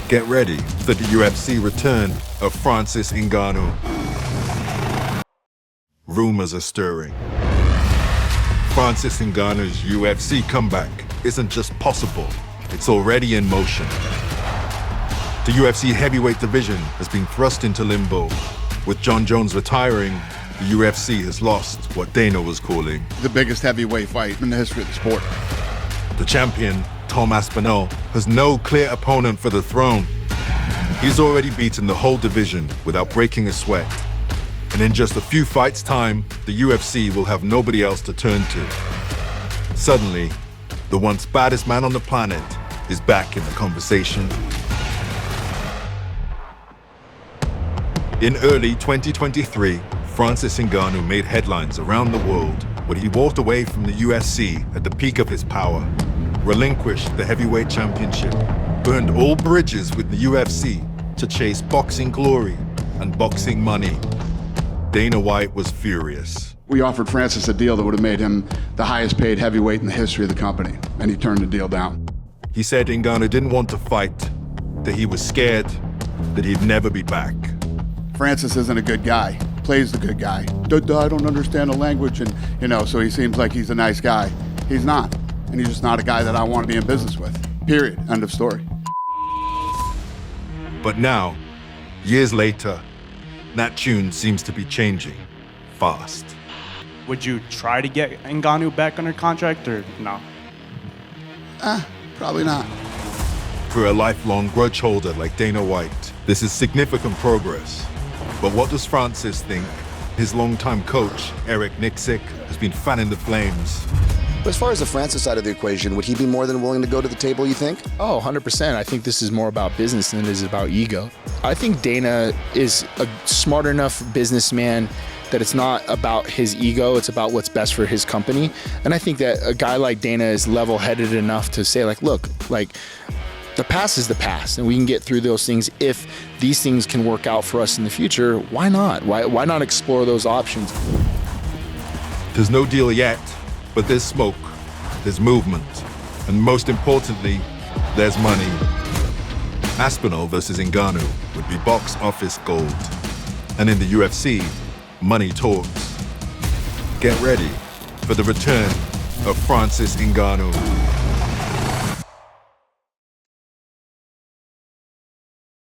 Get ready for the UFC return of Francis Ngannou. Rumors are stirring. Francis Ngannou's UFC comeback isn't just possible, it's already in motion. The UFC heavyweight division has been thrust into limbo. With Jon Jones retiring, the UFC has lost what Dana was calling the biggest heavyweight fight in the history of the sport. The champion, Tom Aspinall, has no clear opponent for the throne. He's already beaten the whole division without breaking a sweat. And in just a few fights' time, the UFC will have nobody else to turn to. Suddenly, the once baddest man on the planet is back in the conversation. In early 2023, Francis Ngannou made headlines around the world when he walked away from the UFC at the peak of his power, relinquished the heavyweight championship, burned all bridges with the UFC to chase boxing glory and boxing money. Dana White was furious. We offered Francis a deal that would have made him the highest paid heavyweight in the history of the company, and he turned the deal down. He said Ngannou didn't want to fight, that he was scared, that he'd never be back. Francis isn't a good guy, plays the good guy. I don't understand the language, and so he seems like he's a nice guy. He's not, and he's just not a guy that I want to be in business with, period, end of story. But now, years later, that tune seems to be changing fast. Would you try to get Ngannou back under contract or no? Probably not. For a lifelong grudge holder like Dana White, this is significant progress. But what does Francis think? His longtime coach, Eric Nixick, has been fanning the flames. As far as the Francis side of the equation, would he be more than willing to go to the table, you think? Oh, 100%. I think this is more about business than it is about ego. I think Dana is a smart enough businessman that it's not about his ego, it's about what's best for his company. And I think that a guy like Dana is level-headed enough to say, look, the past is the past, and we can get through those things. If these things can work out for us in the future, why not? Why not explore those options? There's no deal yet, but there's smoke, there's movement, and most importantly, there's money. Aspinall versus Ngannou would be box office gold. And in the UFC, money talks. Get ready for the return of Francis Ngannou.